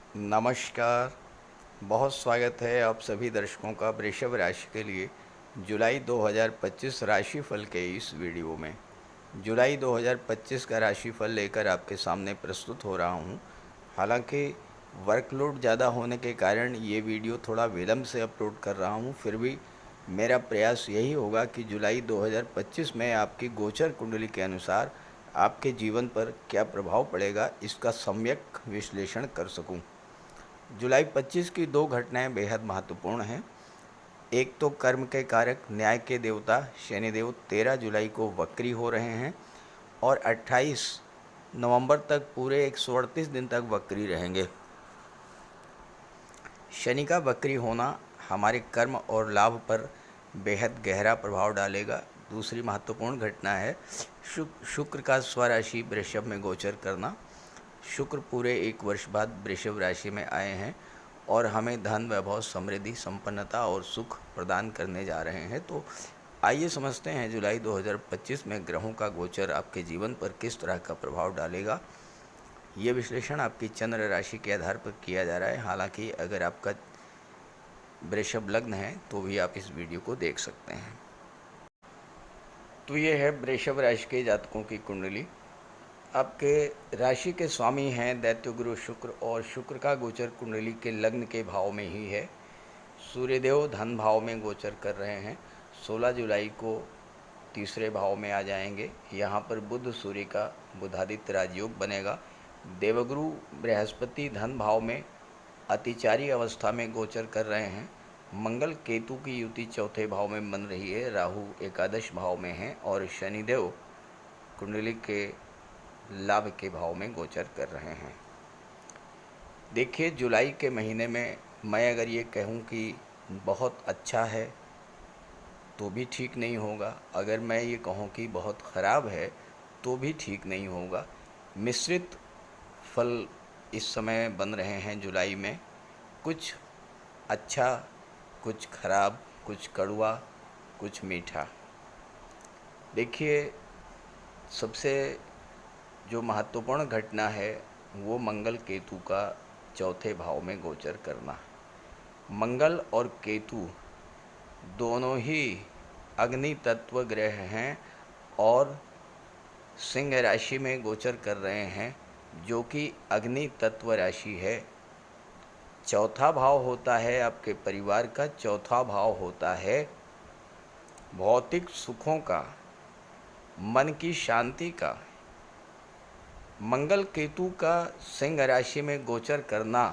नमस्कार। बहुत स्वागत है आप सभी दर्शकों का वृषभ राशि के लिए जुलाई 2025 राशिफल के इस वीडियो में। जुलाई 2025 का राशिफल लेकर आपके सामने प्रस्तुत हो रहा हूं। हालांकि वर्कलोड ज़्यादा होने के कारण ये वीडियो थोड़ा विलम्ब से अपलोड कर रहा हूं, फिर भी मेरा प्रयास यही होगा कि जुलाई 2025 में आपकी गोचर कुंडली के अनुसार आपके जीवन पर क्या प्रभाव पड़ेगा, इसका सम्यक विश्लेषण कर सकूं। जुलाई 25 की दो घटनाएं बेहद महत्वपूर्ण हैं। एक तो कर्म के कारक न्याय के देवता शनिदेव 13 जुलाई को वक्री हो रहे हैं और 28 नवंबर तक पूरे 138 दिन तक वक्री रहेंगे। शनि का वक्री होना हमारे कर्म और लाभ पर बेहद गहरा प्रभाव डालेगा। दूसरी महत्वपूर्ण घटना है शुक्र का स्वराशि वृषभ में गोचर करना। शुक्र पूरे एक वर्ष बाद वृषभ राशि में आए हैं और हमें धन, वैभव, समृद्धि, संपन्नता और सुख प्रदान करने जा रहे हैं। तो आइए समझते हैं जुलाई 2025 में ग्रहों का गोचर आपके जीवन पर किस तरह का प्रभाव डालेगा। ये विश्लेषण आपकी चंद्र राशि के आधार पर किया जा रहा है। हालांकि अगर आपका वृषभ लग्न है तो भी आप इस वीडियो को देख सकते हैं। तो ये है वृषभ राशि के जातकों की कुंडली। आपके राशि के स्वामी हैं दैत्य गुरु शुक्र और शुक्र का गोचर कुंडली के लग्न के भाव में ही है। सूर्यदेव धन भाव में गोचर कर रहे हैं। 16 जुलाई को तीसरे भाव में आ जाएंगे। यहाँ पर बुध सूर्य का बुधादित्य राजयोग बनेगा। देवगुरु बृहस्पति धन भाव में अतिचारी अवस्था में गोचर कर रहे हैं। मंगल केतु की युति चौथे भाव में बन रही है। राहु एकादश भाव में है और शनिदेव कुंडली के लाभ के भाव में गोचर कर रहे हैं। देखिए, जुलाई के महीने में मैं अगर ये कहूँ कि बहुत अच्छा है तो भी ठीक नहीं होगा, अगर मैं ये कहूँ कि बहुत ख़राब है तो भी ठीक नहीं होगा। मिश्रित फल इस समय बन रहे हैं जुलाई में, कुछ अच्छा, कुछ खराब, कुछ कड़वा, कुछ मीठा। देखिए, सबसे जो महत्वपूर्ण घटना है वो मंगल केतु का चौथे भाव में गोचर करना। मंगल और केतु दोनों ही अग्नि तत्व ग्रह हैं और सिंह राशि में गोचर कर रहे हैं, जो कि अग्नि तत्व राशि है। चौथा भाव होता है आपके परिवार का, चौथा भाव होता है भौतिक सुखों का, मन की शांति का। मंगल केतु का सिंह राशि में गोचर करना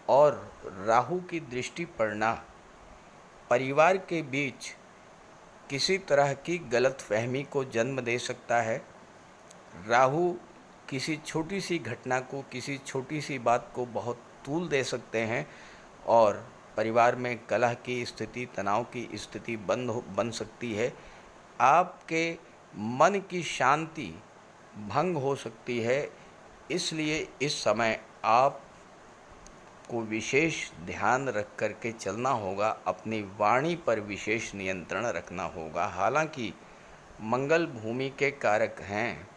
और राहु की दृष्टि पड़ना परिवार के बीच किसी तरह की गलतफहमी को जन्म दे सकता है। राहु किसी छोटी सी घटना को, किसी छोटी सी बात को बहुत तूल दे सकते हैं और परिवार में कलह की स्थिति, तनाव की स्थिति बन सकती है। आपके मन की शांति भंग हो सकती है। इसलिए इस समय आप को विशेष ध्यान रख कर के चलना होगा, अपनी वाणी पर विशेष नियंत्रण रखना होगा। हालांकि मंगल भूमि के कारक हैं,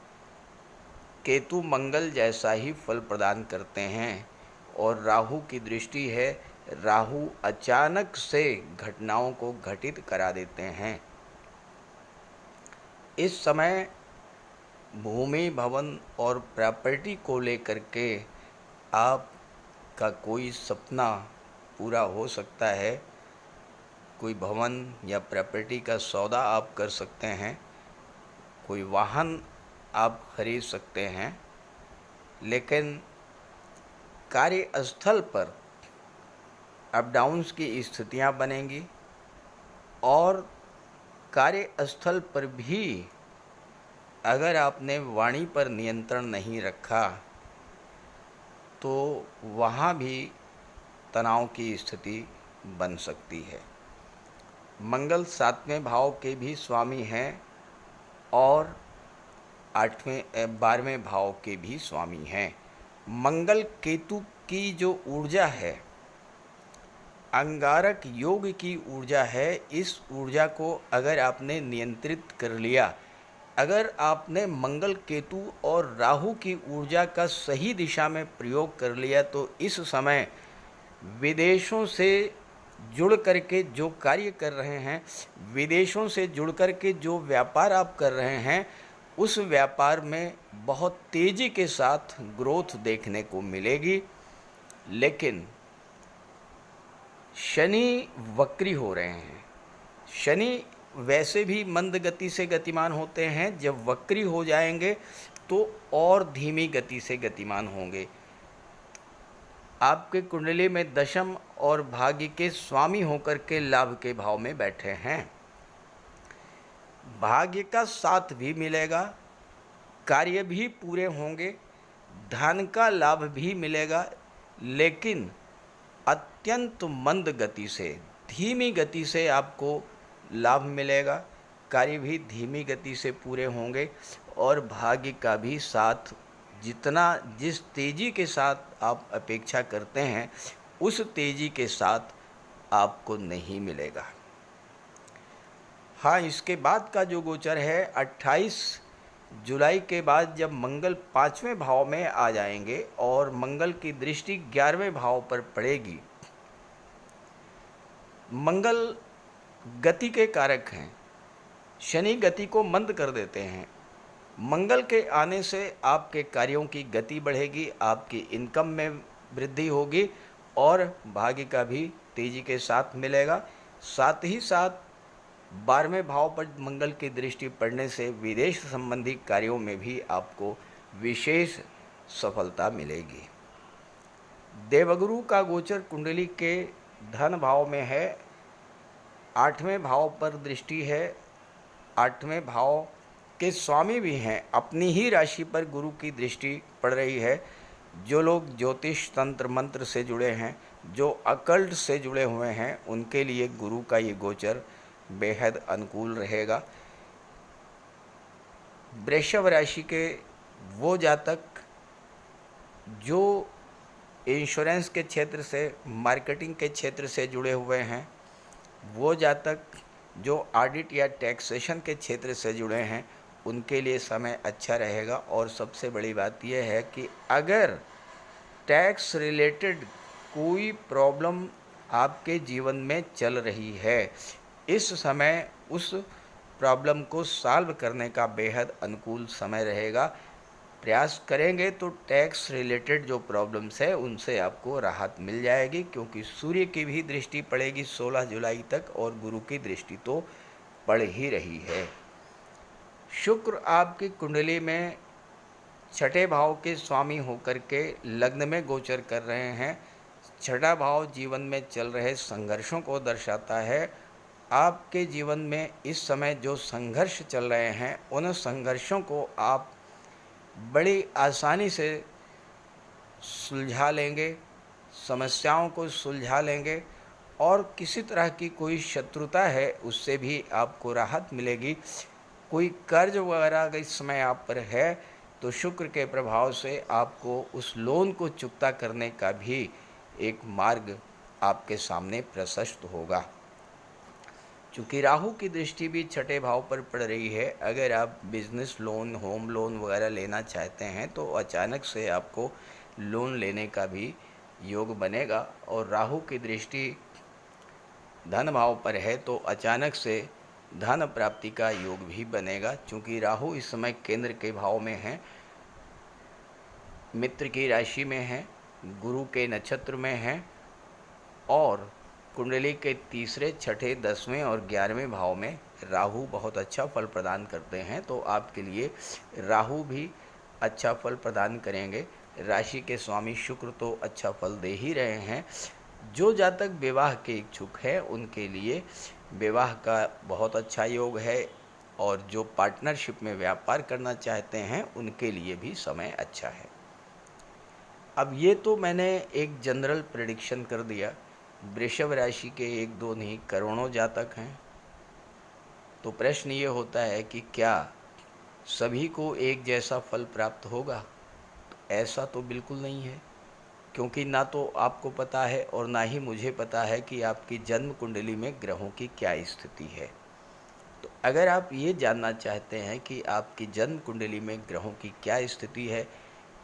केतु मंगल जैसा ही फल प्रदान करते हैं और राहु की दृष्टि है। राहु अचानक से घटनाओं को घटित करा देते हैं। इस समय भूमि, भवन और प्रॉपर्टी को लेकर के आपका कोई सपना पूरा हो सकता है। कोई भवन या प्रॉपर्टी का सौदा आप कर सकते हैं, कोई वाहन आप खरीद सकते हैं। लेकिन कार्यस्थल पर अप डाउन्स की स्थितियां बनेंगी और कार्यस्थल पर भी अगर आपने वाणी पर नियंत्रण नहीं रखा तो वहाँ भी तनाव की स्थिति बन सकती है। मंगल 7वें भाव के भी स्वामी हैं और 12वें भाव के भी स्वामी हैं। मंगल केतु की जो ऊर्जा है, अंगारक योग की ऊर्जा है। इस ऊर्जा को अगर आपने नियंत्रित कर लिया, अगर आपने मंगल, केतु और राहु की ऊर्जा का सही दिशा में प्रयोग कर लिया तो इस समय विदेशों से जुड़ करके जो कार्य कर रहे हैं, विदेशों से जुड़ करके जो व्यापार आप कर रहे हैं, उस व्यापार में बहुत तेज़ी के साथ ग्रोथ देखने को मिलेगी। लेकिन शनि वक्री हो रहे हैं। शनि वैसे भी मंद गति से गतिमान होते हैं, जब वक्री हो जाएंगे तो और धीमी गति से गतिमान होंगे। आपके कुंडली में दशम और भाग्य के स्वामी होकर के लाभ के भाव में बैठे हैं। भाग्य का साथ भी मिलेगा, कार्य भी पूरे होंगे, धन का लाभ भी मिलेगा, लेकिन अत्यंत मंद गति से, धीमी गति से आपको लाभ मिलेगा। कार्य भी धीमी गति से पूरे होंगे और भाग्य का भी साथ जिस तेज़ी के साथ आप अपेक्षा करते हैं, उस तेज़ी के साथ आपको नहीं मिलेगा। हाँ, इसके बाद का जो गोचर है 28 जुलाई के बाद, जब मंगल 5वें भाव में आ जाएंगे और मंगल की दृष्टि 11वें भाव पर पड़ेगी। मंगल गति के कारक हैं, शनि गति को मंद कर देते हैं। मंगल के आने से आपके कार्यों की गति बढ़ेगी, आपकी इनकम में वृद्धि होगी और भाग्य का भी तेज़ी के साथ मिलेगा। साथ ही साथ 12वें भाव पर मंगल की दृष्टि पड़ने से विदेश संबंधी कार्यों में भी आपको विशेष सफलता मिलेगी। देवगुरु का गोचर कुंडली के धन भाव में है, 8वें भाव पर दृष्टि है। 8वें भाव के स्वामी भी हैं, अपनी ही राशि पर गुरु की दृष्टि पड़ रही है। जो लोग ज्योतिष तंत्र मंत्र से जुड़े हैं, जो अकल्ट से जुड़े हुए हैं, उनके लिए गुरु का ये गोचर बेहद अनुकूल रहेगा। वृषभ राशि के वो जातक जो इंश्योरेंस के क्षेत्र से, मार्केटिंग के क्षेत्र से जुड़े हुए हैं, वो जातक जो ऑडिट या टैक्सेशन के क्षेत्र से जुड़े हैं, उनके लिए समय अच्छा रहेगा। और सबसे बड़ी बात यह है कि अगर टैक्स रिलेटेड कोई प्रॉब्लम आपके जीवन में चल रही है, इस समय उस प्रॉब्लम को सॉल्व करने का बेहद अनुकूल समय रहेगा। प्रयास करेंगे तो टैक्स रिलेटेड जो प्रॉब्लम्स है उनसे आपको राहत मिल जाएगी, क्योंकि सूर्य की भी दृष्टि पड़ेगी 16 जुलाई तक और गुरु की दृष्टि तो पड़ ही रही है। शुक्र आपकी कुंडली में 6ठे भाव के स्वामी होकर के लग्न में गोचर कर रहे हैं। 6ठा भाव जीवन में चल रहे संघर्षों को दर्शाता है। आपके जीवन में इस समय जो संघर्ष चल रहे हैं, उन संघर्षों को आप बड़ी आसानी से सुलझा लेंगे, समस्याओं को सुलझा लेंगे और किसी तरह की कोई शत्रुता है उससे भी आपको राहत मिलेगी। कोई कर्ज वगैरह अगर इस समय आप पर है तो शुक्र के प्रभाव से आपको उस लोन को चुकता करने का भी एक मार्ग आपके सामने प्रशस्त होगा। चूँकि राहु की दृष्टि भी 6ठे भाव पर पड़ रही है, अगर आप बिजनेस लोन, होम लोन वगैरह लेना चाहते हैं तो अचानक से आपको लोन लेने का भी योग बनेगा। और राहु की दृष्टि धन भाव पर है तो अचानक से धन प्राप्ति का योग भी बनेगा। चूँकि राहु इस समय केंद्र के भाव में है, मित्र की राशि में है, गुरु के नक्षत्र में है और कुंडली के तीसरे, छठे, 10वें और 11वें भाव में राहु बहुत अच्छा फल प्रदान करते हैं। तो आपके लिए राहु भी अच्छा फल प्रदान करेंगे। राशि के स्वामी शुक्र तो अच्छा फल दे ही रहे हैं। जो जातक विवाह के इच्छुक है उनके लिए विवाह का बहुत अच्छा योग है और जो पार्टनरशिप में व्यापार करना चाहते हैं उनके लिए भी समय अच्छा है। अब ये तो मैंने एक जनरल प्रेडिक्शन कर दिया। वृषभ राशि के 1-2 नहीं, करोड़ों जातक हैं। तो प्रश्न ये होता है कि क्या सभी को एक जैसा फल प्राप्त होगा? तो ऐसा तो बिल्कुल नहीं है, क्योंकि ना तो आपको पता है और ना ही मुझे पता है कि आपकी जन्म कुंडली में ग्रहों की क्या स्थिति है। तो अगर आप ये जानना चाहते हैं कि आपकी जन्म कुंडली में ग्रहों की क्या स्थिति है,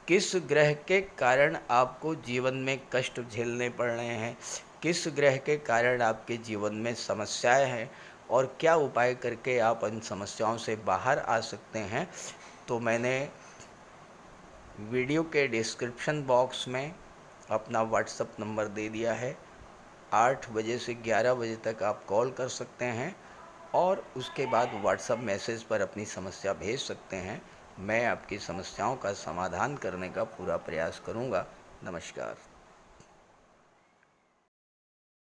किस ग्रह के कारण आपको जीवन में कष्ट झेलने पड़ रहे हैं, किस ग्रह के कारण आपके जीवन में समस्याएं हैं और क्या उपाय करके आप इन समस्याओं से बाहर आ सकते हैं, तो मैंने वीडियो के डिस्क्रिप्शन बॉक्स में अपना व्हाट्सएप नंबर दे दिया है। 8 बजे से 11 बजे तक आप कॉल कर सकते हैं और उसके बाद व्हाट्सएप मैसेज पर अपनी समस्या भेज सकते हैं। मैं आपकी समस्याओं का समाधान करने का पूरा प्रयास करूंगा। नमस्कार।